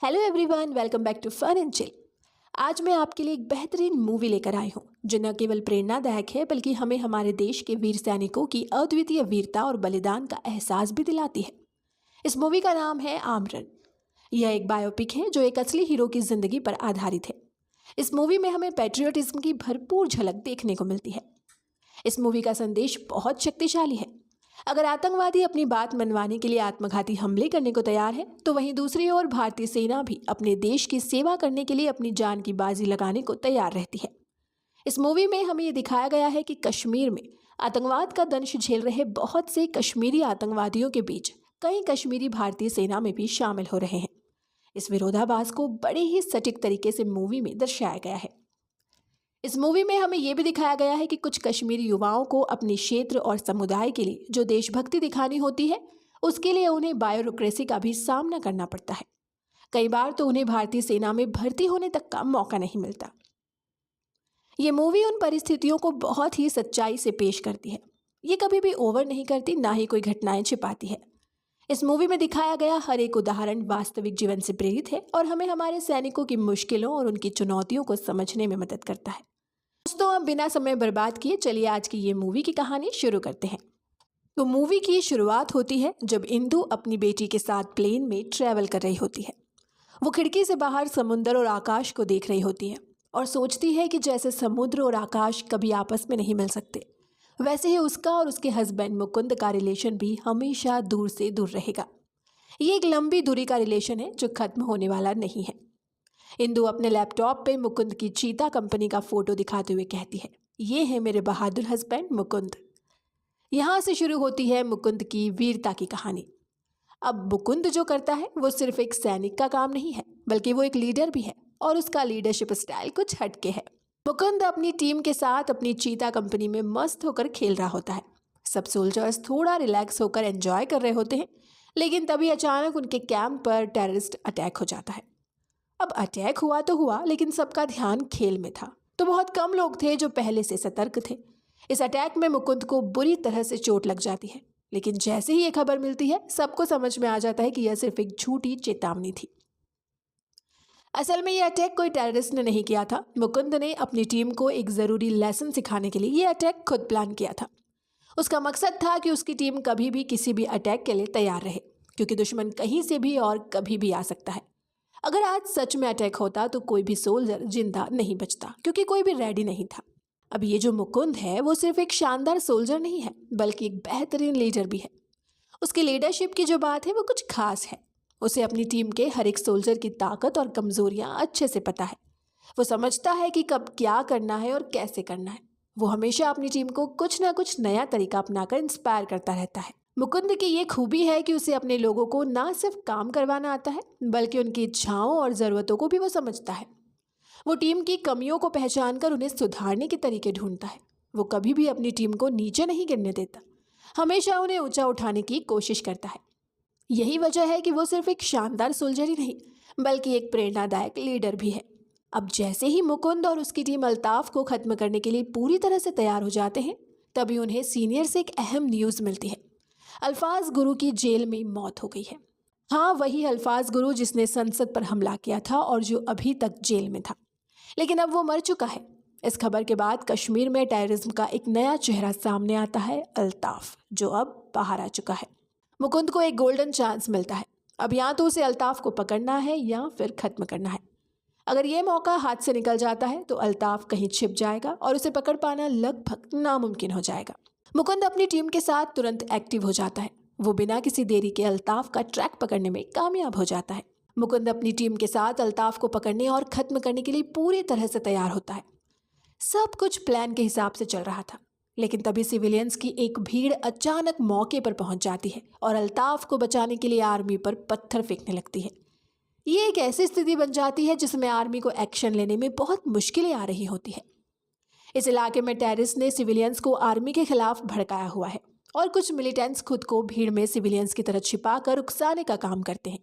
Hello everyone, welcome back to fun and chill. आज मैं आपके लिए एक बेहतरीन मूवी लेकर आई हूँ जो न केवल प्रेरणादायक है बल्कि हमें हमारे देश के वीर सैनिकों की अद्वितीय वीरता और बलिदान का एहसास भी दिलाती है। इस मूवी का नाम है आमरन। यह एक बायोपिक है जो एक असली हीरो की जिंदगी पर आधारित है। इस मूवी में हमें पैट्रियोटिज्म की भरपूर झलक देखने को मिलती है। इस मूवी का संदेश बहुत शक्तिशाली है। अगर आतंकवादी अपनी बात मनवाने के लिए आत्मघाती हमले करने को तैयार है, तो वहीं दूसरी ओर भारतीय सेना भी अपने देश की सेवा करने के लिए अपनी जान की बाजी लगाने को तैयार रहती है। इस मूवी में हमें ये दिखाया गया है कि कश्मीर में आतंकवाद का दंश झेल रहे बहुत से कश्मीरी आतंकवादियों के बीच कई कश्मीरी भारतीय सेना में भी शामिल हो रहे हैं। इस विरोधाभास को बड़े ही सटीक तरीके से मूवी में दर्शाया गया है। इस मूवी में हमें यह भी दिखाया गया है कि कुछ कश्मीरी युवाओं को अपने क्षेत्र और समुदाय के लिए जो देशभक्ति दिखानी होती है, उसके लिए उन्हें ब्यूरोक्रेसी का भी सामना करना पड़ता है। कई बार तो उन्हें भारतीय सेना में भर्ती होने तक का मौका नहीं मिलता। ये मूवी उन परिस्थितियों को बहुत ही सच्चाई से पेश करती है। ये कभी भी ओवर नहीं करती, ना ही कोई घटनाएं छिपाती है। इस मूवी में दिखाया गया हर एक उदाहरण वास्तविक जीवन से प्रेरित है और हमें हमारे सैनिकों की मुश्किलों और उनकी चुनौतियों को समझने में मदद करता है। दोस्तों, अब बिना समय बर्बाद किए चलिए आज की ये मूवी की कहानी शुरू करते हैं। तो मूवी की शुरुआत होती है जब इंदु अपनी बेटी के साथ प्लेन में ट्रैवल कर रही होती है। वो खिड़की से बाहर समुद्र और आकाश को देख रही होती है और सोचती है कि जैसे समुद्र और आकाश कभी आपस में नहीं मिल सकते, वैसे ही उसका और उसके हस्बैंड मुकुंद का रिलेशन भी हमेशा दूर से दूर रहेगा। ये एक लंबी दूरी का रिलेशन है जो खत्म होने वाला नहीं है। इंदु अपने लैपटॉप पे मुकुंद की चीता कंपनी का फोटो दिखाते हुए कहती है, ये है मेरे बहादुर हस्बैंड मुकुंद। यहाँ से शुरू होती है मुकुंद की वीरता की कहानी। अब मुकुंद जो करता है वो सिर्फ एक सैनिक का काम नहीं है, बल्कि वो एक लीडर भी है और उसका लीडरशिप स्टाइल कुछ हटके है। मुकुंद अपनी टीम के साथ अपनी चीता कंपनी में मस्त होकर खेल रहा होता है। सब सोल्जर्स थोड़ा रिलैक्स होकर एंजॉय कर रहे होते हैं, लेकिन तभी अचानक उनके कैंप पर टेररिस्ट अटैक हो जाता है। अब अटैक हुआ तो हुआ, लेकिन सबका ध्यान खेल में था, तो बहुत कम लोग थे जो पहले से सतर्क थे। इस अटैक में मुकुंद को बुरी तरह से चोट लग जाती है, लेकिन जैसे ही ये खबर मिलती है सबको समझ में आ जाता है कि यह सिर्फ एक झूठी चेतावनी थी। असल में यह अटैक कोई टेररिस्ट ने नहीं किया था। मुकुंद ने अपनी टीम को एक ज़रूरी लेसन सिखाने के लिए ये अटैक खुद प्लान किया था। उसका मकसद था कि उसकी टीम कभी भी किसी भी अटैक के लिए तैयार रहे, क्योंकि दुश्मन कहीं से भी और कभी भी आ सकता है। अगर आज सच में अटैक होता तो कोई भी सोल्जर जिंदा नहीं बचता, क्योंकि कोई भी रेडी नहीं था। अब ये जो मुकुंद है वो सिर्फ एक शानदार सोल्जर नहीं है, बल्कि एक बेहतरीन लीडर भी है। उसकी लीडरशिप की जो बात है वो कुछ खास है। उसे अपनी टीम के हर एक सोल्जर की ताकत और कमजोरियां अच्छे से पता है। वो समझता है कि कब क्या करना है और कैसे करना है। वो हमेशा अपनी टीम को कुछ ना कुछ नया तरीका अपनाकर इंस्पायर करता रहता है। मुकुंद की ये खूबी है कि उसे अपने लोगों को ना सिर्फ काम करवाना आता है, बल्कि उनकी इच्छाओं और ज़रूरतों को भी वो समझता है। वो टीम की कमियों को पहचान कर उन्हें सुधारने के तरीके ढूंढता है। वो कभी भी अपनी टीम को नीचे नहीं गिरने देता, हमेशा उन्हें ऊंचा उठाने की कोशिश करता है। यही वजह है कि वो सिर्फ एक शानदार सोल्जर ही नहीं, बल्कि एक प्रेरणादायक लीडर भी है। अब जैसे ही मुकुंद और उसकी टीम अल्ताफ को खत्म करने के लिए पूरी तरह से तैयार हो जाते हैं, तभी उन्हें सीनियर से एक अहम न्यूज़ मिलती है। अल्फाज गुरु की जेल में मौत हो गई है। हाँ, वही अल्फाज गुरु जिसने संसद पर हमला किया था और जो अभी तक जेल में था, लेकिन अब वो मर चुका है। इस खबर के बाद कश्मीर में टेररिज्म का एक नया चेहरा सामने आता है, अल्ताफ, जो अब बाहर आ चुका है। मुकुंद को एक गोल्डन चांस मिलता है। अब या तो उसे अल्ताफ को पकड़ना है या फिर खत्म करना है। अगर ये मौका हाथ से निकल जाता है तो अल्ताफ कहीं छिप जाएगा और उसे पकड़ पाना लगभग नामुमकिन हो जाएगा। मुकुंद अपनी टीम के साथ तुरंत एक्टिव हो जाता है। वो बिना किसी देरी के अल्ताफ का ट्रैक पकड़ने में कामयाब हो जाता है। मुकुंद अपनी टीम के साथ अल्ताफ को पकड़ने और खत्म करने के लिए पूरी तरह से तैयार होता है। सब कुछ प्लान के हिसाब से चल रहा था, लेकिन तभी सिविलियंस की एक भीड़ अचानक मौके पर पहुंच जाती है और अल्ताफ को बचाने के लिए आर्मी पर पत्थर फेंकने लगती है। ये एक ऐसी स्थिति बन जाती है जिसमें आर्मी को एक्शन लेने में बहुत मुश्किलें आ रही होती है। इस इलाके में टेररिस्ट ने सिविलियंस को आर्मी के खिलाफ भड़काया हुआ है और कुछ मिलिटेंट्स खुद को भीड़ में सिविलियंस की तरह छिपाकर उकसाने का काम करते हैं।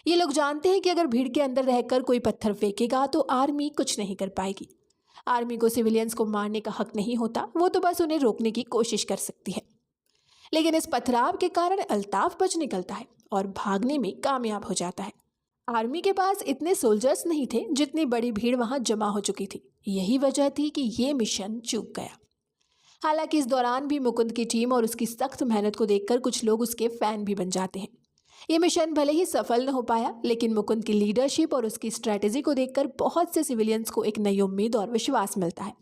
ये लोग जानते हैं कि अगर भीड़ के अंदर रहकर कोई पत्थर फेंकेगा तो आर्मी कुछ नहीं कर पाएगी। आर्मी को सिविलियंस को मारने का हक नहीं होता, वो तो बस उन्हें रोकने की कोशिश कर सकती है। लेकिन इस पथराव के कारण अल्ताफ बच निकलता है और भागने में कामयाब हो जाता है। आर्मी के पास इतने सोल्जर्स नहीं थे जितनी बड़ी भीड़ वहां जमा हो चुकी थी। यही वजह थी कि ये मिशन चूक गया। हालांकि इस दौरान भी मुकुंद की टीम और उसकी सख्त मेहनत को देखकर कुछ लोग उसके फैन भी बन जाते हैं। ये मिशन भले ही सफल न हो पाया, लेकिन मुकुंद की लीडरशिप और उसकी स्ट्रेटेजी को देखकर बहुत से सिविलियंस को एक नई उम्मीद और विश्वास मिलता है।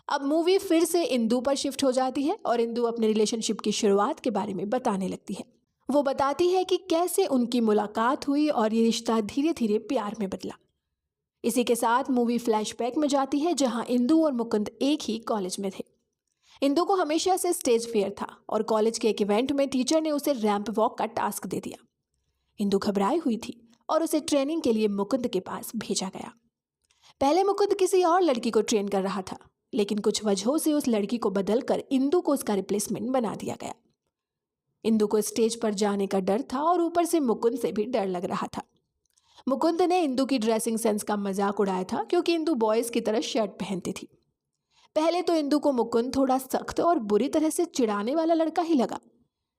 अब मूवी फिर से इंदु पर शिफ्ट हो जाती है और इंदु अपने रिलेशनशिप की शुरुआत के बारे में बताने लगती है। वो बताती है कि कैसे उनकी मुलाकात हुई और ये रिश्ता धीरे धीरे प्यार में बदला। इसी के साथ मूवी फ्लैशबैक में जाती है जहां इंदु और मुकुंद एक ही कॉलेज में थे। इंदु को हमेशा से स्टेज फियर था और कॉलेज के एक इवेंट में टीचर ने उसे रैंप वॉक का टास्क दे दिया। इंदु घबराई हुई थी और उसे ट्रेनिंग के लिए मुकुंद के पास भेजा गया। पहले मुकुंद किसी और लड़की को ट्रेन कर रहा था, लेकिन कुछ वजहों से उस लड़की को बदलकर इंदु को उसका रिप्लेसमेंट बना दिया गया। इंदु को स्टेज पर जाने का डर था और ऊपर से मुकुंद से भी डर लग रहा था। मुकुंद ने इंदु की ड्रेसिंग सेंस का मजाक उड़ाया था क्योंकि इंदु बॉयज की तरह शर्ट पहनती थी। पहले तो इंदु को मुकुंद थोड़ा सख्त और बुरी तरह से चिढ़ाने वाला लड़का ही लगा,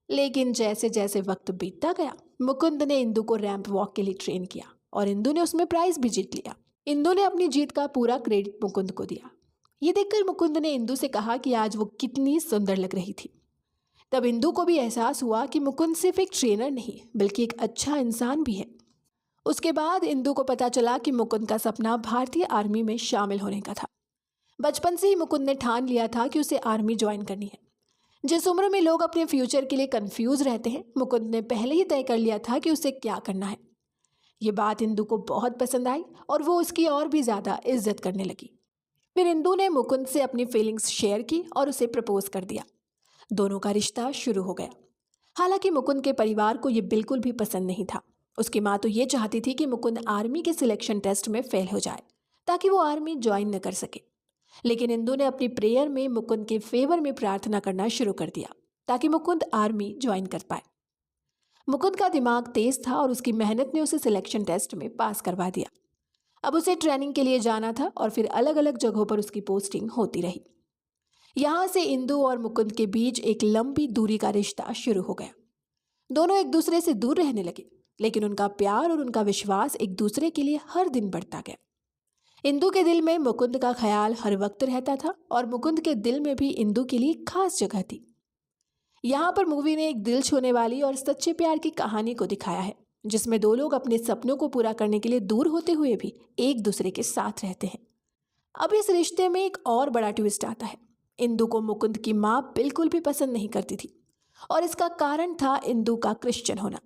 लेकिन जैसे जैसे वक्त बीतता गया मुकुंद ने इंदु को रैंप वॉक के लिए ट्रेन किया और इंदु ने उसमें प्राइज भी जीत लिया। इंदु ने अपनी जीत का पूरा क्रेडिट मुकुंद को दिया। ये देखकर मुकुंद ने इंदु से कहा कि आज वो कितनी सुंदर लग रही थी। तब इंदु को भी एहसास हुआ कि मुकुंद सिर्फ एक ट्रेनर नहीं बल्कि एक अच्छा इंसान भी है। उसके बाद इंदु को पता चला कि मुकुंद का सपना भारतीय आर्मी में शामिल होने का था। बचपन से ही मुकुंद ने ठान लिया था कि उसे आर्मी ज्वाइन करनी है। जिस उम्र में लोग अपने फ्यूचर के लिए कंफ्यूज रहते हैं, मुकुंद ने पहले ही तय कर लिया था कि उसे क्या करना है। ये बात इंदु को बहुत पसंद आई और वो उसकी और भी ज़्यादा इज्जत करने लगी। फिर इंदु ने मुकुंद से अपनी फीलिंग्स शेयर की और उसे प्रपोज कर दिया। दोनों का रिश्ता शुरू हो गया। हालांकि मुकुंद के परिवार को ये बिल्कुल भी पसंद नहीं था। उसकी माँ तो ये चाहती थी कि मुकुंद आर्मी के सिलेक्शन टेस्ट में फेल हो जाए ताकि वो आर्मी ज्वाइन न कर सके। लेकिन इंदु ने अपनी प्रेयर में मुकुंद के फेवर में प्रार्थना करना शुरू कर दिया ताकि मुकुंद आर्मी ज्वाइन कर पाए। मुकुंद का दिमाग तेज था और उसकी मेहनत ने उसे सिलेक्शन टेस्ट में पास करवा दिया। अब उसे ट्रेनिंग के लिए जाना था और फिर अलग अलग जगहों पर उसकी पोस्टिंग होती रही। यहाँ से इंदु और मुकुंद के बीच एक लंबी दूरी का रिश्ता शुरू हो गया। दोनों एक दूसरे से दूर रहने लगे, लेकिन उनका प्यार और उनका विश्वास एक दूसरे के लिए हर दिन बढ़ता गया। इंदु के दिल में मुकुंद का ख्याल हर वक्त रहता था और मुकुंद के दिल में भी इंदु के लिए खास जगह थी। यहाँ पर मूवी ने एक दिल छूने वाली और सच्चे प्यार की कहानी को दिखाया है, जिसमें दो लोग अपने सपनों को पूरा करने के लिए दूर होते हुए भी एक दूसरे के साथ रहते हैं। अब इस रिश्ते में एक और बड़ा ट्विस्ट आता है। इंदु को मुकुंद की माँ बिल्कुल भी पसंद नहीं करती थी और इसका कारण था इंदु का क्रिश्चियन होना।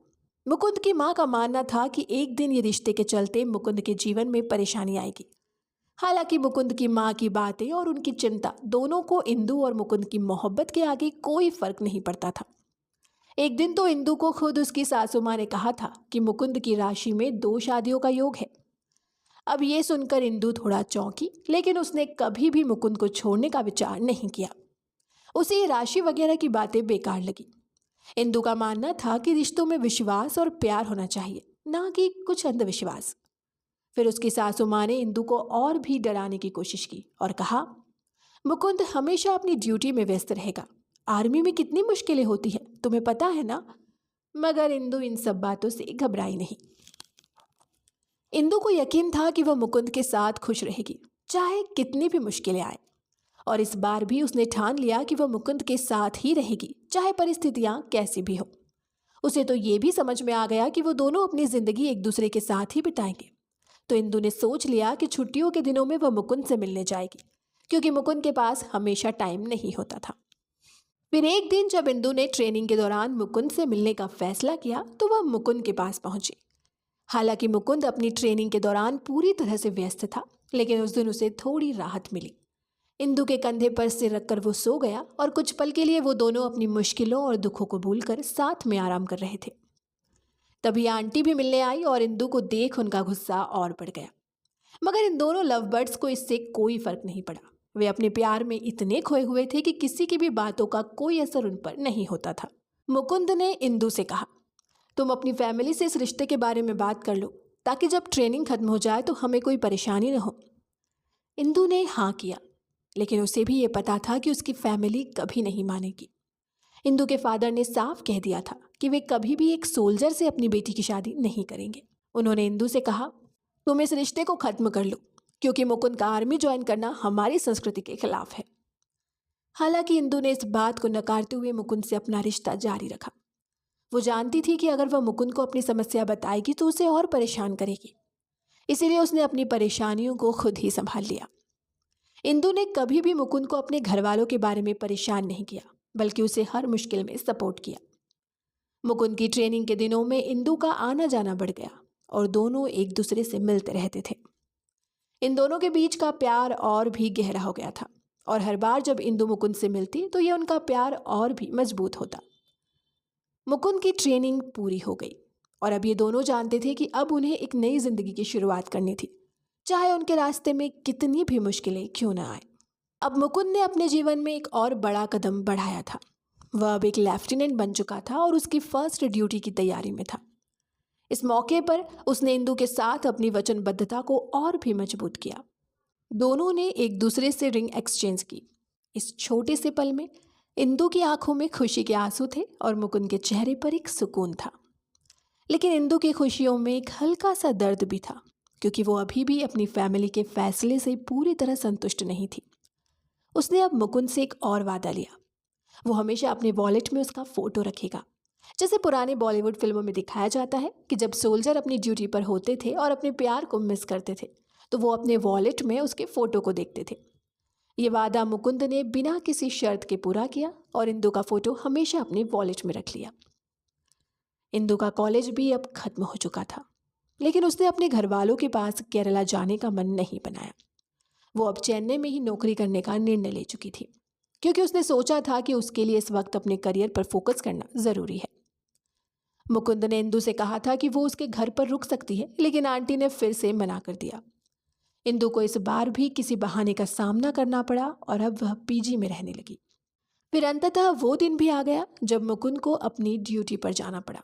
मुकुंद की माँ का मानना था कि एक दिन ये रिश्ते के चलते मुकुंद के जीवन में परेशानी आएगी। हालांकि मुकुंद की माँ की बातें और उनकी चिंता दोनों को इंदु और मुकुंद की मोहब्बत के आगे कोई फर्क नहीं पड़ता था। एक दिन तो इंदु को खुद उसकी सासू माँ ने कहा था कि मुकुंद की राशि में 2 शादियों का योग है। अब ये सुनकर इंदु थोड़ा चौंकी, लेकिन उसने कभी भी मुकुंद को छोड़ने का विचार नहीं किया। उसे ये राशि वगैरह की बातें बेकार लगी। इंदु का मानना था कि रिश्तों में विश्वास और प्यार होना चाहिए, ना कि कुछ अंधविश्वास। फिर उसकी सासू माँ ने इंदु को और भी डराने की कोशिश की और कहा, मुकुंद हमेशा अपनी ड्यूटी में व्यस्त रहेगा। आर्मी में कितनी मुश्किलें होती हैं, तुम्हें पता है ना। मगर इंदु इन सब बातों से घबराई नहीं। इंदु को यकीन था कि वह मुकुंद के साथ खुश रहेगी, चाहे कितनी भी मुश्किलें आए। और इस बार भी उसने ठान लिया कि वह मुकुंद के साथ ही रहेगी, चाहे परिस्थितियां कैसी भी हो। उसे तो ये भी समझ में आ गया कि वो दोनों अपनी जिंदगी एक दूसरे के साथ ही बिताएंगे। तो इंदु ने सोच लिया कि छुट्टियों के दिनों में वह मुकुंद से मिलने जाएगी, क्योंकि मुकुंद के पास हमेशा टाइम नहीं होता था। फिर एक दिन जब इंदु ने ट्रेनिंग के दौरान मुकुंद से मिलने का फैसला किया तो वह मुकुंद के पास पहुंची। हालांकि मुकुंद अपनी ट्रेनिंग के दौरान पूरी तरह से व्यस्त था, लेकिन उस दिन उसे थोड़ी राहत मिली। इंदु के कंधे पर सिर रखकर वो सो गया और कुछ पल के लिए वो दोनों अपनी मुश्किलों और दुखों को भूलकर साथ में आराम कर रहे थे। तभी आंटी भी मिलने आई और इंदु को देख उनका गुस्सा और बढ़ गया। मगर इन दोनों लव बर्ड्स को इससे कोई फर्क नहीं पड़ा। वे अपने प्यार में इतने खोए हुए थे कि किसी की भी बातों का कोई असर उन पर नहीं होता था। मुकुंद ने इंदु से कहा, तुम अपनी फैमिली से इस रिश्ते के बारे में बात कर लो, ताकि जब ट्रेनिंग खत्म हो जाए तो हमें कोई परेशानी न हो। इंदु ने हाँ किया, लेकिन उसे भी ये पता था कि उसकी फैमिली कभी नहीं मानेगी। इंदु के फादर ने साफ कह दिया था कि वे कभी भी एक सोल्जर से अपनी बेटी की शादी नहीं करेंगे। उन्होंने इंदु से कहा, तुम इस रिश्ते को खत्म कर लो, क्योंकि मुकुंद का आर्मी ज्वाइन करना हमारी संस्कृति के खिलाफ है। हालांकि इंदु ने इस बात को नकारते हुए मुकुंद से अपना रिश्ता जारी रखा। वो जानती थी कि अगर वह मुकुंद को अपनी समस्या बताएगी तो उसे और परेशान करेगी, इसीलिए उसने अपनी परेशानियों को खुद ही संभाल लिया। इंदु ने कभी भी मुकुंद को अपने घर वालों के बारे में परेशान नहीं किया, बल्कि उसे हर मुश्किल में सपोर्ट किया। मुकुंद की ट्रेनिंग के दिनों में इंदु का आना जाना बढ़ गया और दोनों एक दूसरे से मिलते रहते थे। इन दोनों के बीच का प्यार और भी गहरा हो गया था और हर बार जब इंदु मुकुंद से मिलती तो ये उनका प्यार और भी मजबूत होता। मुकुंद की ट्रेनिंग पूरी हो गई और अब ये दोनों जानते थे कि अब उन्हें एक नई जिंदगी की शुरुआत करनी थी, चाहे उनके रास्ते में कितनी भी मुश्किलें क्यों न आए। अब मुकुंद ने अपने जीवन में एक और बड़ा कदम बढ़ाया था। वह अब एक लेफ्टिनेंट बन चुका था और उसकी फर्स्ट ड्यूटी की तैयारी में था। इस मौके पर उसने इंदु के साथ अपनी वचनबद्धता को और भी मजबूत किया। दोनों ने एक दूसरे से रिंग एक्सचेंज की। इस छोटे से पल में इंदु की आंखों में खुशी के आंसू थे और मुकुंद के चेहरे पर एक सुकून था। लेकिन इंदु की खुशियों में एक हल्का सा दर्द भी था, क्योंकि वो अभी भी अपनी फैमिली के फैसले से पूरी तरह संतुष्ट नहीं थी। उसने अब मुकुंद से एक और वादा लिया। वो हमेशा अपने वॉलेट में उसका फोटो रखेगा। जैसे पुराने बॉलीवुड फिल्मों में दिखाया जाता है कि जब सोल्जर अपनी ड्यूटी पर होते थे और अपने प्यार को मिस करते थे तो वो अपने वॉलेट में उसके फोटो को देखते थे। ये वादा मुकुंद ने बिना किसी शर्त के पूरा किया और इंदु का फोटो हमेशा अपने वॉलेट में रख लिया। इंदु का कॉलेज भी अब खत्म हो चुका था, लेकिन उसने अपने घर वालों के पास केरला जाने का मन नहीं बनाया। वो अब चेन्नई में ही नौकरी करने का निर्णय ले चुकी थी, क्योंकि उसने सोचा था कि उसके लिए इस वक्त अपने करियर पर फोकस करना जरूरी है। मुकुंद ने इंदु से कहा था कि वो उसके घर पर रुक सकती है, लेकिन आंटी ने फिर से मना कर दिया। इंदु को इस बार भी किसी बहाने का सामना करना पड़ा और अब वह पीजी में रहने लगी। फिर अंततः वो दिन भी आ गया जब मुकुंद को अपनी ड्यूटी पर जाना पड़ा।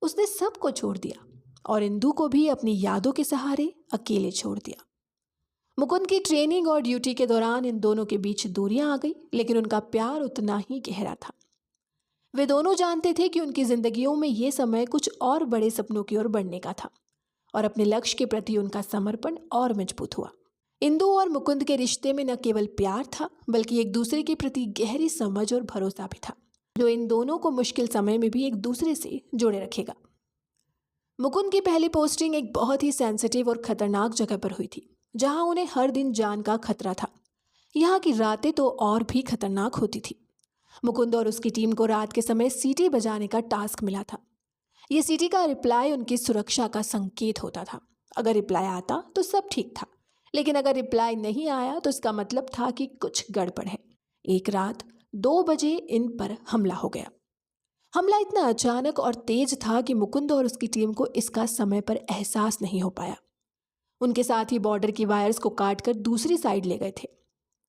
उसने सब को छोड़ दिया और इंदु को भी अपनी यादों के सहारे अकेले छोड़ दिया। मुकुंद की ट्रेनिंग और ड्यूटी के दौरान इन दोनों के बीच दूरियां आ गई, लेकिन उनका प्यार उतना ही गहरा था। वे दोनों जानते थे कि उनकी जिंदगियों में ये समय कुछ और बड़े सपनों की ओर बढ़ने का था और अपने लक्ष्य के प्रति उनका समर्पण और मजबूत हुआ। इंदु और मुकुंद के रिश्ते में न केवल प्यार था, बल्कि एक दूसरे के प्रति गहरी समझ और भरोसा भी था, जो इन दोनों को मुश्किल समय में भी एक दूसरे से जोड़े रखेगा। मुकुंद की पहली पोस्टिंग एक बहुत ही सेंसिटिव और खतरनाक जगह पर हुई थी, जहां उन्हें हर दिन जान का खतरा था। यहाँ की रातें तो और भी खतरनाक होती थी। मुकुंद और उसकी टीम को रात के समय सीटी बजाने का टास्क मिला था। ये सीटी का रिप्लाई उनकी सुरक्षा का संकेत होता था। अगर रिप्लाई आता तो सब ठीक था, लेकिन अगर रिप्लाई नहीं आया तो इसका मतलब था कि कुछ गड़बड़ है। एक रात 2 बजे इन पर हमला हो गया। हमला इतना अचानक और तेज था कि मुकुंद और उसकी टीम को इसका समय पर एहसास नहीं हो पाया। उनके साथ ही बॉर्डर की वायर्स को काटकर दूसरी साइड ले गए थे।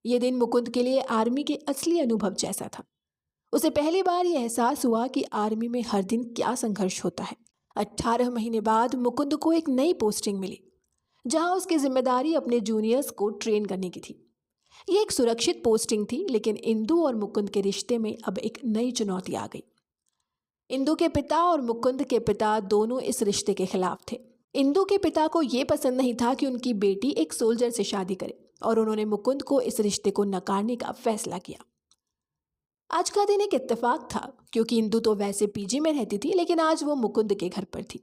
ये दिन मुकुंद के लिए आर्मी के असली अनुभव जैसा था। उसे पहली बार यह एहसास हुआ कि आर्मी में हर दिन क्या संघर्ष होता है। 18 महीने बाद मुकुंद को एक नई पोस्टिंग मिली, जहां उसकी जिम्मेदारी अपने जूनियर्स को ट्रेन करने की थी। ये एक सुरक्षित पोस्टिंग थी, लेकिन इंदु और मुकुंद के रिश्ते में अब एक नई चुनौती आ गई। इंदु के पिता और मुकुंद के पिता दोनों इस रिश्ते के खिलाफ थे। इंदु के पिता को यह पसंद नहीं था कि उनकी बेटी एक सोल्जर से शादी करे और उन्होंने मुकुंद को इस रिश्ते को नकारने का फैसला किया। आज का दिन एक इत्तेफाक था, क्योंकि इंदु तो वैसे पीजी में रहती थी, लेकिन आज वो मुकुंद के घर पर थी।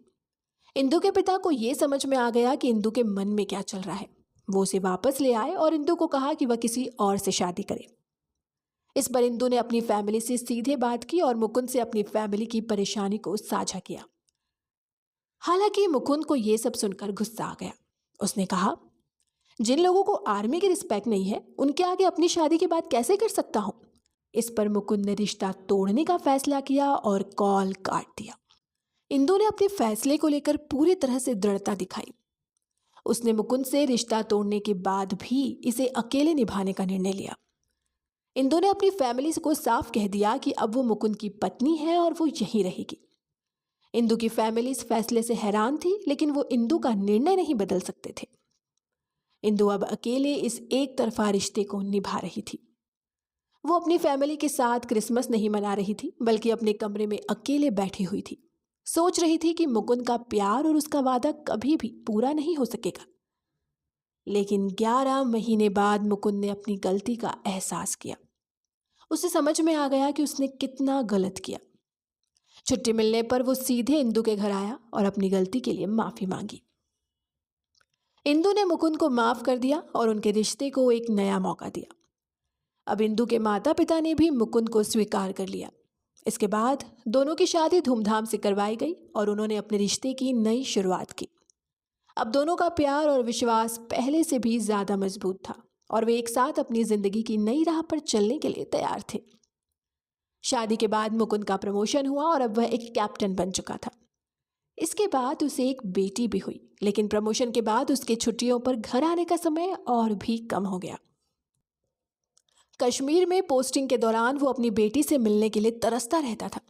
इंदु के पिता को यह समझ में आ गया कि इंदु के मन में क्या चल रहा है। वो उसे वापस ले आए और इंदु को कहा कि वह किसी और से शादी करे। इस पर इंदु ने अपनी फैमिली से सीधे बात की और मुकुंद से अपनी फैमिली की परेशानी को साझा किया। हालांकि मुकुंद को यह सब सुनकर गुस्सा आ गया। उसने कहा, जिन लोगों को आर्मी की रिस्पेक्ट नहीं है, उनके आगे अपनी शादी की बात कैसे कर सकता हूं। इस पर मुकुंद ने रिश्ता तोड़ने का फैसला किया और कॉल काट दिया। इंदु ने अपने फैसले को लेकर पूरी तरह से दृढ़ता दिखाई। उसने मुकुंद से रिश्ता तोड़ने के बाद भी इसे अकेले निभाने का निर्णय लिया। इंदु ने अपनी फैमिली को साफ कह दिया कि अब वो मुकुंद की पत्नी है और वो यहीं रहेगी। इंदु की फैमिली इस फैसले से हैरान थी, लेकिन वो इंदु का निर्णय नहीं बदल सकते थे। इंदु अब अकेले इस एक तरफा रिश्ते को निभा रही थी। वो अपनी फैमिली के साथ क्रिसमस नहीं मना रही थी, बल्कि अपने कमरे में अकेले बैठी हुई थी। सोच रही थी कि मुकुंद का प्यार और उसका वादा कभी भी पूरा नहीं हो सकेगा। लेकिन 11 महीने बाद मुकुंद ने अपनी गलती का एहसास किया। उसे समझ में आ गया कि उसने कितना गलत किया। छुट्टी मिलने पर वो सीधे इंदु के घर आया और अपनी गलती के लिए माफी मांगी। इंदु ने मुकुंद को माफ कर दिया और उनके रिश्ते को एक नया मौका दिया। अब इंदु के माता पिता ने भी मुकुंद को स्वीकार कर लिया। इसके बाद दोनों की शादी धूमधाम से करवाई गई और उन्होंने अपने रिश्ते की नई शुरुआत की। अब दोनों का प्यार और विश्वास पहले से भी ज्यादा मजबूत था और वे एक साथ अपनी जिंदगी की नई राह पर चलने के लिए तैयार थे। शादी के बाद मुकुंद का प्रमोशन हुआ और अब वह एक कैप्टन बन चुका था। इसके बाद उसे एक बेटी भी हुई, लेकिन प्रमोशन के बाद उसके छुट्टियों पर घर आने का समय और भी कम हो गया। कश्मीर में पोस्टिंग के दौरान वो अपनी बेटी से मिलने के लिए तरसता रहता था,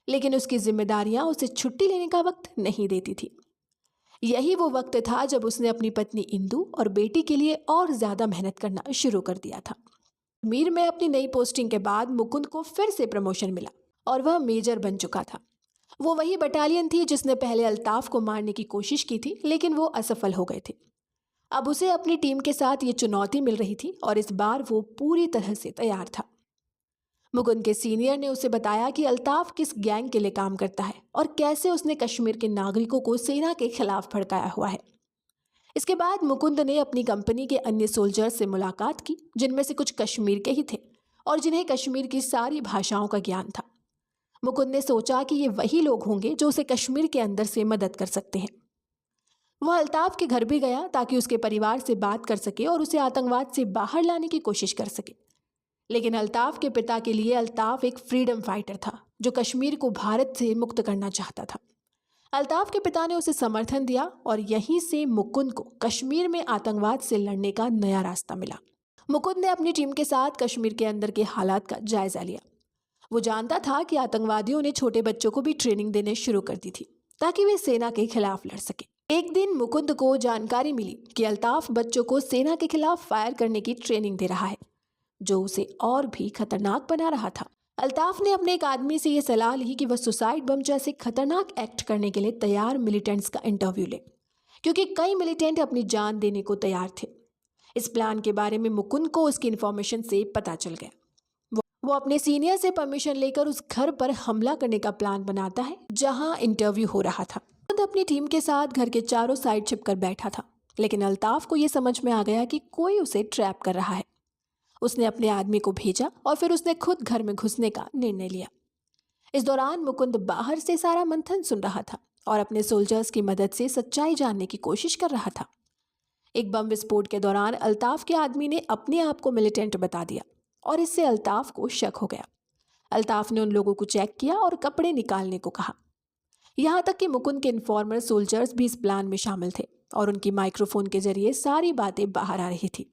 लेकिन उसकी जिम्मेदारियां उसे छुट्टी लेने का वक्त नहीं देती थी। यही वो वक्त था जब उसने अपनी पत्नी इंदु और बेटी के लिए और ज्यादा मेहनत करना शुरू कर दिया था। कश्मीर में अपनी नई पोस्टिंग के बाद मुकुंद को फिर से प्रमोशन मिला और वह मेजर बन चुका था। वो वही बटालियन थी जिसने पहले अल्ताफ को मारने की कोशिश की थी, लेकिन वो असफल हो गए थे। अब उसे अपनी टीम के साथ ये चुनौती मिल रही थी और इस बार वो पूरी तरह से तैयार था। मुकुंद के सीनियर ने उसे बताया कि अल्ताफ किस गैंग के लिए काम करता है और कैसे उसने कश्मीर के नागरिकों को सेना के खिलाफ भड़काया हुआ है। इसके बाद मुकुंद ने अपनी कंपनी के अन्य सोल्जर्स से मुलाकात की, जिनमें से कुछ कश्मीर के ही थे और जिन्हें कश्मीर की सारी भाषाओं का ज्ञान था। मुकुंद ने सोचा कि ये वही लोग होंगे जो उसे कश्मीर के अंदर से मदद कर सकते हैं। वह अल्ताफ के घर भी गया ताकि उसके परिवार से बात कर सके और उसे आतंकवाद से बाहर लाने की कोशिश कर सके। लेकिन अल्ताफ के पिता के लिए अल्ताफ एक फ्रीडम फाइटर था जो कश्मीर को भारत से मुक्त करना चाहता था। अल्ताफ के पिता ने उसे समर्थन दिया और यहीं से मुकुंद को कश्मीर में आतंकवाद से लड़ने का नया रास्ता मिला। मुकुंद ने अपनी टीम के साथ कश्मीर के अंदर के हालात का जायजा लिया। वो जानता था कि आतंकवादियों ने छोटे बच्चों को भी ट्रेनिंग देने शुरू कर दी थी ताकि वे सेना के खिलाफ लड़ सके। एक दिन मुकुंद को जानकारी मिली कि अल्ताफ बच्चों को सेना के खिलाफ फायर करने की ट्रेनिंग दे रहा है, जो उसे और भी खतरनाक बना रहा था। अल्ताफ ने अपने एक आदमी से यह सलाह ली कि वह सुसाइड बम जैसे खतरनाक एक्ट करने के लिए तैयार मिलिटेंट्स का इंटरव्यू ले, क्योंकि कई मिलिटेंट अपनी जान देने को तैयार थे। इस प्लान के बारे में मुकुंद को उसकी इन्फॉर्मेशन से पता चल गया। वो अपने सीनियर से परमिशन लेकर उस घर पर हमला करने का प्लान बनाता है जहां इंटरव्यू हो रहा था। मुकुंद अपनी टीम के साथ घर के चारों साइड छिपकर बैठा था, लेकिन अल्ताफ को यह समझ में आ गया कि कोई उसे ट्रैप कर रहा है। उसने अपने आदमी को भेजा और फिर उसने खुद घर में घुसने का निर्णय लिया। इस दौरान मुकुंद बाहर से सारा मंथन सुन रहा था और अपने सोल्जर्स की मदद से सच्चाई जानने की कोशिश कर रहा था। एक बम विस्फोट के दौरान अल्ताफ के आदमी ने अपने आप को मिलिटेंट बता दिया और इससे अल्ताफ को शक हो गया। अल्ताफ ने उन लोगों को चेक किया और कपड़े निकालने को कहा। यहाँ तक कि मुकुंद के इन्फॉर्मर सोल्जर्स भी इस प्लान में शामिल थे और उनकी माइक्रोफोन के जरिए सारी बातें बाहर आ रही थी।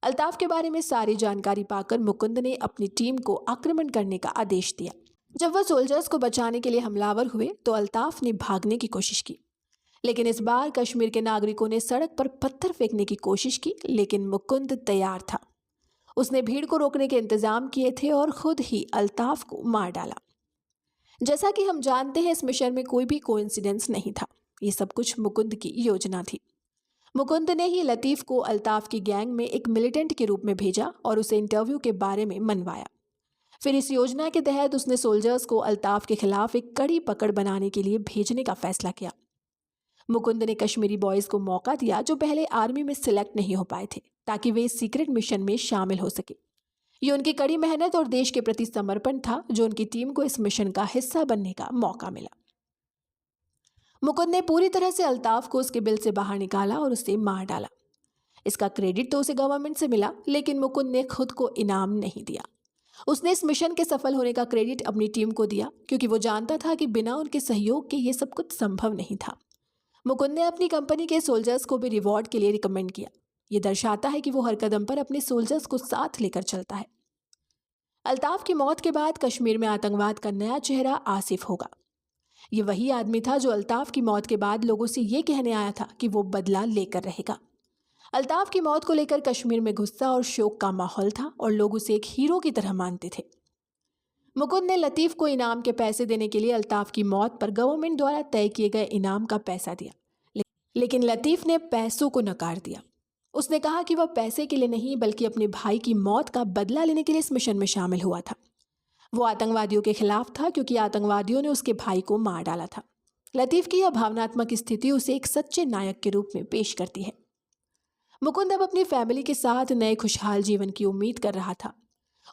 अल्ताफ के बारे में सारी जानकारी पाकर मुकुंद ने अपनी टीम को आक्रमण करने का आदेश दिया। जब वह सोल्जर्स को बचाने के लिए हमलावर हुए तो अल्ताफ ने भागने की कोशिश की, लेकिन इस बार कश्मीर के नागरिकों ने सड़क पर पत्थर फेंकने की कोशिश की, लेकिन मुकुंद तैयार था। उसने भीड़ को रोकने के इंतजाम किए थे और खुद ही अल्ताफ को मार डाला। जैसा कि हम जानते हैं, इस मिशन में कोई भी कोइंसिडेंस नहीं था। ये सब कुछ मुकुंद की योजना थी। मुकुंद ने ही लतीफ को अल्ताफ की गैंग में एक मिलिटेंट के रूप में भेजा और उसे इंटरव्यू के बारे में मनवाया। फिर इस योजना के तहत उसने सोल्जर्स को अल्ताफ के खिलाफ एक कड़ी पकड़ बनाने के लिए भेजने का फैसला किया। मुकुंद ने कश्मीरी बॉयज को मौका दिया जो पहले आर्मी में सिलेक्ट नहीं हो पाए थे, ताकि वे इस सीक्रेट मिशन में शामिल हो सके। ये उनकी कड़ी मेहनत और देश के प्रति समर्पण था जो उनकी टीम को इस मिशन का हिस्सा बनने का मौका मिला। मुकुंद ने पूरी तरह से अल्ताफ को उसके बिल से बाहर निकाला और उसे मार डाला। इसका क्रेडिट तो उसे गवर्नमेंट से मिला, लेकिन मुकुंद ने खुद को इनाम नहीं दिया। उसने इस मिशन के सफल होने का क्रेडिट अपनी टीम को दिया, क्योंकि वो जानता था कि बिना उनके सहयोग के ये सब कुछ संभव नहीं था। मुकुंद ने अपनी कंपनी के सोल्जर्स को भी रिवॉर्ड के लिए रिकमेंड किया। ये दर्शाता है कि वो हर कदम पर अपने सोल्जर्स को साथ लेकर चलता है। अल्ताफ की मौत के बाद कश्मीर में आतंकवाद का नया चेहरा आसिफ होगा। ये वही आदमी था जो अल्ताफ की मौत के बाद लोगों से ये कहने आया था कि वो बदला लेकर रहेगा। अल्ताफ की मौत को लेकर कश्मीर में गुस्सा और शोक का माहौल था और लोग उसे एक हीरो की तरह मानते थे। मुकुंद ने लतीफ़ को इनाम के पैसे देने के लिए अल्ताफ़ की मौत पर गवर्नमेंट द्वारा तय किए गए इनाम का पैसा दिया, लेकिन लतीफ़ ने पैसों को नकार दिया। उसने कहा कि वह पैसे के लिए नहीं बल्कि अपने भाई की मौत का बदला लेने के लिए इस मिशन में शामिल हुआ था। वो आतंकवादियों के खिलाफ था क्योंकि आतंकवादियों ने उसके भाई को मार डाला था। लतीफ़ की यह भावनात्मक स्थिति उसे एक सच्चे नायक के रूप में पेश करती है। मुकुंद अब अपनी फैमिली के साथ नए खुशहाल जीवन की उम्मीद कर रहा था।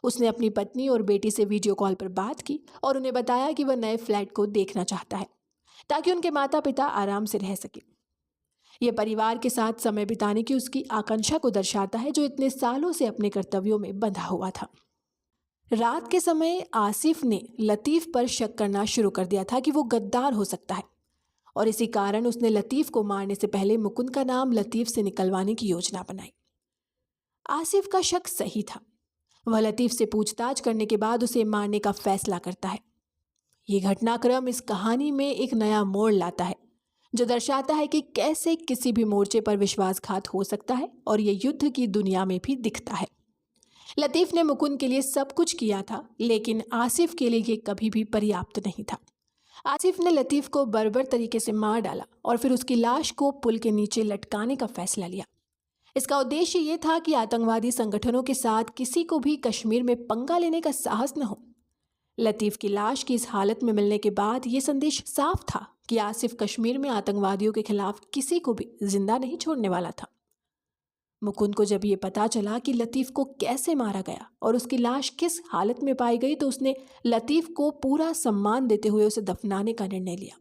उसने अपनी पत्नी और बेटी से वीडियो कॉल पर बात की और उन्हें बताया कि वह नए फ्लैट को देखना चाहता है ताकि उनके माता पिता आराम से रह सके। यह परिवार के साथ समय बिताने की उसकी आकांक्षा को दर्शाता है जो इतने सालों से अपने कर्तव्यों में बंधा हुआ था। रात के समय आसिफ ने लतीफ़ पर शक करना शुरू कर दिया था कि वो गद्दार हो सकता है और इसी कारण उसने लतीफ़ को मारने से पहले मुकुंद का नाम लतीफ़ से निकलवाने की योजना बनाई। आसिफ का शक सही था। वह लतीफ़ से पूछताछ करने के बाद उसे मारने का फैसला करता है। ये घटनाक्रम इस कहानी में एक नया मोड़ लाता है जो दर्शाता है कि कैसे किसी भी मोर्चे पर विश्वासघात हो सकता है और ये युद्ध की दुनिया में भी दिखता है। लतीफ़ ने मुकुंद के लिए सब कुछ किया था, लेकिन आसिफ के लिए ये कभी भी पर्याप्त नहीं था। आसिफ ने लतीफ़ को बर्बर तरीके से मार डाला और फिर उसकी लाश को पुल के नीचे लटकाने का फैसला लिया। इसका उद्देश्य ये था कि आतंकवादी संगठनों के साथ किसी को भी कश्मीर में पंगा लेने का साहस न हो। लतीफ़ की लाश की इस हालत में मिलने के बाद ये संदेश साफ था कि आसिफ कश्मीर में आतंकवादियों के खिलाफ किसी को भी जिंदा नहीं छोड़ने वाला था। मुकुंद को जब ये पता चला कि लतीफ़ को कैसे मारा गया और उसकी लाश किस हालत में पाई गई तो उसने लतीफ़ को पूरा सम्मान देते हुए उसे दफनाने का निर्णय लिया।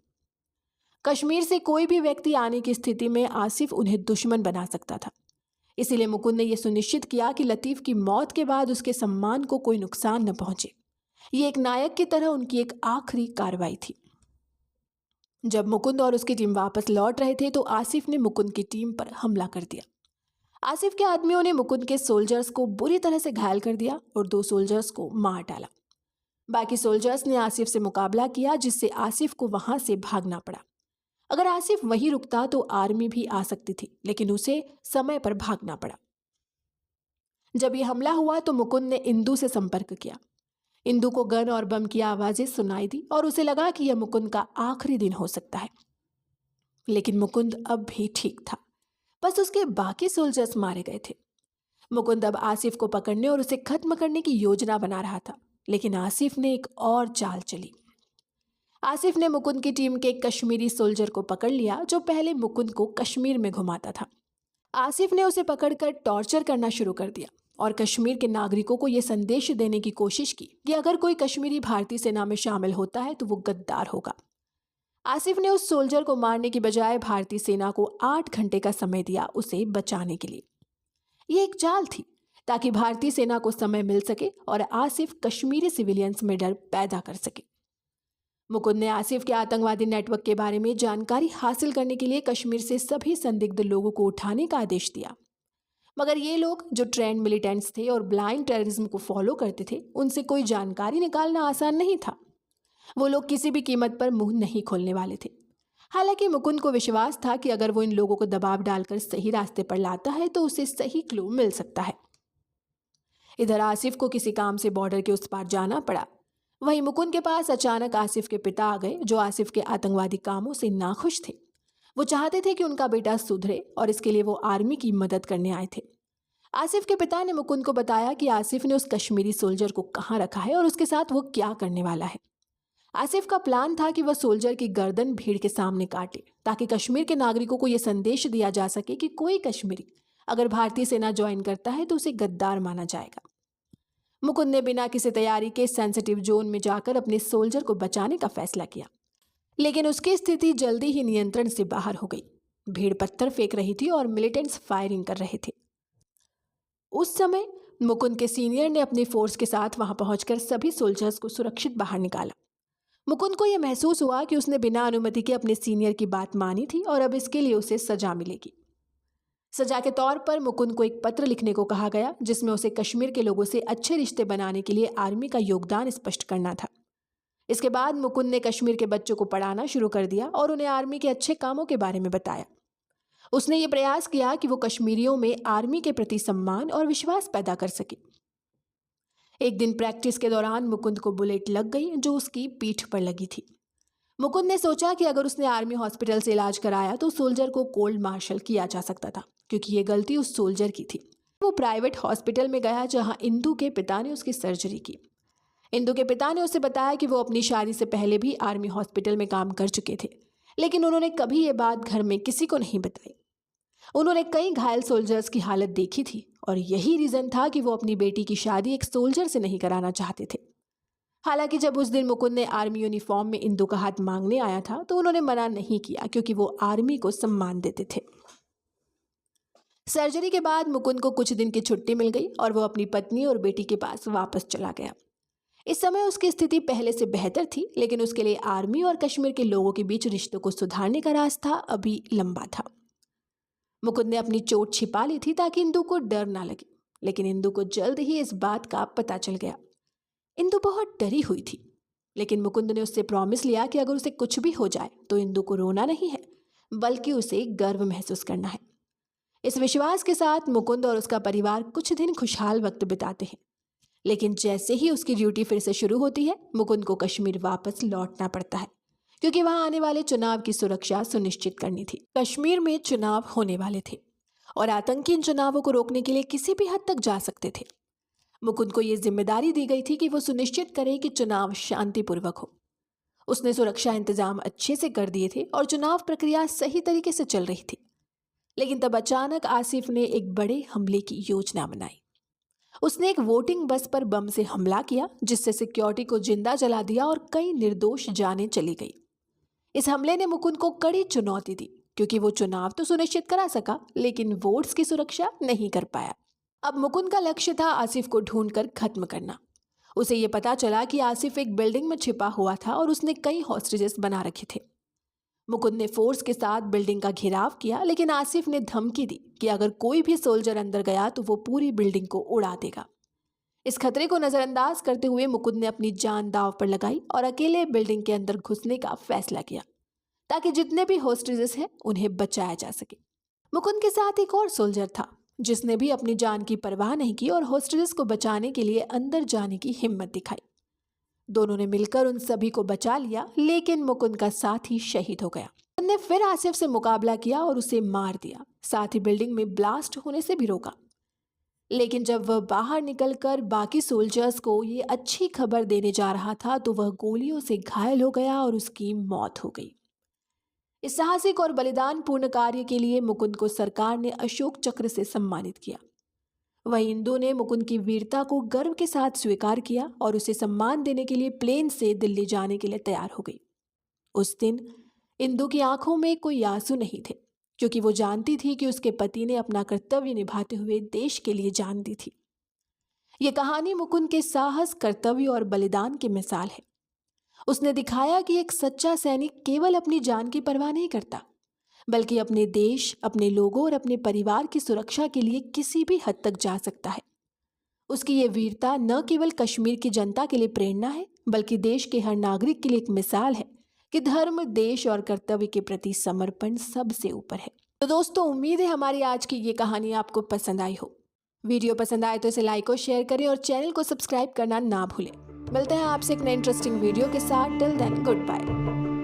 कश्मीर से कोई भी व्यक्ति आने की स्थिति में आसिफ उन्हें दुश्मन बना सकता था, इसीलिए मुकुंद ने यह सुनिश्चित किया कि लतीफ़ की मौत के बाद उसके सम्मान को कोई नुकसान न पहुंचे। ये एक नायक की तरह उनकी एक आखिरी कार्रवाई थी। जब मुकुंद और उसकी टीम वापस लौट रहे थे तो आसिफ ने मुकुंद की टीम पर हमला कर दिया। आसिफ के आदमियों ने मुकुंद के सोल्जर्स को बुरी तरह से घायल कर दिया और 2 सोल्जर्स को मार डाला। बाकी सोल्जर्स ने आसिफ से मुकाबला किया जिससे आसिफ को वहां से भागना पड़ा। अगर आसिफ वहीं रुकता तो आर्मी भी आ सकती थी, लेकिन उसे समय पर भागना पड़ा। जब यह हमला हुआ तो मुकुंद ने इंदु से संपर्क किया। इंदु को गन और बम की आवाजें सुनाई दी और उसे लगा कि यह मुकुंद का आखिरी दिन हो सकता है। लेकिन मुकुंद अब भी ठीक था, बस उसके बाकी सोल्जर्स मारे गए थे। मुकुंद अब आसिफ को पकड़ने और उसे खत्म करने की योजना बना रहा था, लेकिन आसिफ ने एक और चाल चली। आसिफ ने मुकुंद की टीम के एक कश्मीरी सोल्जर को पकड़ लिया जो पहले मुकुंद को कश्मीर में घुमाता था। आसिफ ने उसे पकड़कर टॉर्चर करना शुरू कर दिया और कश्मीर के नागरिकों को यह संदेश देने की कोशिश की कि अगर कोई कश्मीरी भारतीय सेना में शामिल होता है तो वो गद्दार होगा। आसिफ ने उस सोल्जर को मारने की बजाय भारतीय सेना को 8 घंटे का समय दिया उसे बचाने के लिए। यह एक चाल थी ताकि भारतीय सेना को समय मिल सके और आसिफ कश्मीरी सिविलियंस में डर पैदा कर सके। मुकुंद ने आसिफ के आतंकवादी नेटवर्क के बारे में जानकारी हासिल करने के लिए कश्मीर से सभी संदिग्ध लोगों को उठाने का आदेश दिया, मगर ये लोग जो ट्रेंड मिलिटेंट्स थे और ब्लाइंड टेररिज्म को फॉलो करते थे, उनसे कोई जानकारी निकालना आसान नहीं था। वो लोग किसी भी कीमत पर मुंह नहीं खोलने वाले थे। हालांकि मुकुंद को विश्वास था कि अगर वो इन लोगों को दबाव डालकर सही रास्ते पर लाता है तो उसे सही क्लू मिल सकता है। इधर आसिफ को किसी काम से बॉर्डर के उस पार जाना पड़ा। वहीं मुकुंद के पास अचानक आसिफ के पिता आ गए जो आसिफ के आतंकवादी कामों से नाखुश थे। वो चाहते थे कि उनका बेटा सुधरे और इसके लिए वो आर्मी की मदद करने आए थे। आसिफ के पिता ने मुकुंद को बताया कि आसिफ ने उस कश्मीरी सोल्जर को कहाँ रखा है और उसके साथ वो क्या करने वाला है। आसिफ का प्लान था कि वह सोल्जर की गर्दन भीड़ के सामने काटे ताकि कश्मीर के नागरिकों को यह संदेश दिया जा सके कि कोई कश्मीरी अगर भारतीय सेना ज्वाइन करता है तो उसे गद्दार माना जाएगा। मुकुंद ने बिना किसी तैयारी के सेंसिटिव जोन में जाकर अपने सोल्जर को बचाने का फैसला किया, लेकिन उसकी स्थिति जल्दी ही नियंत्रण से बाहर हो गई। भीड़ पत्थर फेंक रही थी और मिलिटेंट्स फायरिंग कर रहे थे। उस समय मुकुंद के सीनियर ने अपनी फोर्स के साथ वहां पहुंचकर सभी सोल्जर्स को सुरक्षित बाहर निकाला। मुकुंद को यह महसूस हुआ कि उसने बिना अनुमति के अपने सीनियर की बात मानी थी और अब इसके लिए उसे सजा मिलेगी। सजा के तौर पर मुकुंद को एक पत्र लिखने को कहा गया जिसमें उसे कश्मीर के लोगों से अच्छे रिश्ते बनाने के लिए आर्मी का योगदान स्पष्ट करना था। इसके बाद मुकुंद ने कश्मीर के बच्चों को पढ़ाना शुरू कर दिया और उन्हें आर्मी के अच्छे कामों के बारे में बताया। उसने ये प्रयास किया कि वो कश्मीरियों में आर्मी के प्रति सम्मान और विश्वास पैदा कर सके। एक दिन प्रैक्टिस के दौरान मुकुंद को बुलेट लग गई जो उसकी पीठ पर लगी थी। मुकुंद ने सोचा कि अगर उसने आर्मी हॉस्पिटल से इलाज कराया तो सोल्जर को कोल्ड मार्शल किया जा सकता था, क्योंकि ये गलती उस सोल्जर की थी। वो प्राइवेट हॉस्पिटल में गया जहां इंदु के पिता ने उसकी सर्जरी की। इंदु के पिता ने उसे बताया कि वो अपनी शादी से पहले भी आर्मी हॉस्पिटल में काम कर चुके थे, लेकिन उन्होंने कभी ये बात घर में किसी को नहीं बताई। उन्होंने कई घायल सोल्जर्स की हालत देखी थी और यही रीजन था कि वो अपनी बेटी की शादी एक सोल्जर से नहीं कराना चाहते थे। हालांकि जब उस दिन मुकुंद ने आर्मी यूनिफॉर्म में इंदु का हाथ मांगने आया था तो उन्होंने मना नहीं किया, क्योंकि वो आर्मी को सम्मान देते थे। सर्जरी के बाद मुकुंद को कुछ दिन की छुट्टी मिल गई और वो अपनी पत्नी और बेटी के पास वापस चला गया। इस समय उसकी स्थिति पहले से बेहतर थी, लेकिन उसके लिए आर्मी और कश्मीर के लोगों के बीच रिश्तों को सुधारने का रास्ता अभी लंबा था। मुकुंद ने अपनी चोट छिपा ली थी ताकि इंदु को डर ना लगे, लेकिन इंदु को जल्द ही इस बात का पता चल गया। इंदु बहुत डरी हुई थी, लेकिन मुकुंद ने उससे प्रॉमिस लिया कि अगर उसे कुछ भी हो जाए तो इंदु को रोना नहीं है, बल्कि उसे गर्व महसूस करना है। इस विश्वास के साथ मुकुंद और उसका परिवार कुछ दिन खुशहाल वक्त बिताते हैं, लेकिन जैसे ही उसकी ड्यूटी फिर से शुरू होती है, मुकुंद को कश्मीर वापस लौटना पड़ता है, क्योंकि वहां आने वाले चुनाव की सुरक्षा सुनिश्चित करनी थी। कश्मीर में चुनाव होने वाले थे और आतंकी इन चुनावों को रोकने के लिए किसी भी हद तक जा सकते थे। मुकुंद को यह जिम्मेदारी दी गई थी कि वो सुनिश्चित करे कि चुनाव शांतिपूर्वक हो। उसने सुरक्षा इंतजाम अच्छे से कर दिए थे और चुनाव प्रक्रिया सही तरीके से चल रही थी। लेकिन तब अचानक आसिफ ने एक बड़े हमले की योजना बनाई। उसने एक वोटिंग बस पर बम से हमला किया, जिससे सिक्योरिटी को जिंदा जला दिया और कई निर्दोष जानें चली गई। इस हमले ने मुकुंद को कड़ी चुनौती दी, क्योंकि वो चुनाव तो सुनिश्चित करा सका, लेकिन वोट्स की सुरक्षा नहीं कर पाया। अब मुकुंद का लक्ष्य था आसिफ को ढूंढकर खत्म करना। उसे ये पता चला कि आसिफ एक बिल्डिंग में छिपा हुआ था और उसने कई हॉस्टेजेस बना रखे थे। मुकुंद ने फोर्स के साथ बिल्डिंग का घेराव किया, लेकिन आसिफ ने धमकी दी कि अगर कोई भी सोल्जर अंदर गया तो वो पूरी बिल्डिंग को उड़ा देगा। इस खतरे को नजरअंदाज करते हुए मुकुंद ने अपनी जान दांव पर लगाई और अकेले बिल्डिंग के अंदर घुसने का फैसला किया, ताकि जितने भी हॉस्टेजेस हैं उन्हें बचाया जा सके। मुकुंद के साथ एक और सोल्जर था, जिसने भी अपनी जान की परवाह नहीं की और हॉस्टेजेस को बचाने के लिए अंदर जाने की हिम्मत दिखाई। दोनों ने मिलकर उन सभी को बचा लिया, लेकिन मुकुंद का साथी शहीद हो गया। उन्होंने फिर आसिफ से मुकाबला किया और उसे मार दिया, साथ ही बिल्डिंग में ब्लास्ट होने से भी रोका। लेकिन जब वह बाहर निकलकर बाकी सोल्जर्स को ये अच्छी खबर देने जा रहा था तो वह गोलियों से घायल हो गया और उसकी मौत हो गई। इस साहसिक और बलिदान पूर्ण कार्य के लिए मुकुंद को सरकार ने अशोक चक्र से सम्मानित किया। वहीं इंदु ने मुकुंद की वीरता को गर्व के साथ स्वीकार किया और उसे सम्मान देने के लिए प्लेन से दिल्ली जाने के लिए तैयार हो गई। उस दिन इंदु की आंखों में कोई आंसू नहीं थे, क्योंकि वो जानती थी कि उसके पति ने अपना कर्तव्य निभाते हुए देश के लिए जान दी थी। ये कहानी मुकुंद के साहस, कर्तव्य और बलिदान की मिसाल है। उसने दिखाया कि एक सच्चा सैनिक केवल अपनी जान की परवाह नहीं करता, बल्कि अपने देश, अपने लोगों और अपने परिवार की सुरक्षा के लिए किसी भी हद तक जा सकता है। उसकी ये वीरता न केवल कश्मीर की जनता के लिए प्रेरणा है, बल्कि देश के हर नागरिक के लिए एक मिसाल है कि धर्म, देश और कर्तव्य के प्रति समर्पण सबसे ऊपर है। तो दोस्तों, उम्मीद है हमारी आज की ये कहानी आपको पसंद आई हो। वीडियो पसंद आए तो इसे लाइक और शेयर करें और चैनल को सब्सक्राइब करना ना भूलें। मिलते हैं आपसे एक नए इंटरेस्टिंग वीडियो के साथ। Till then, good bye.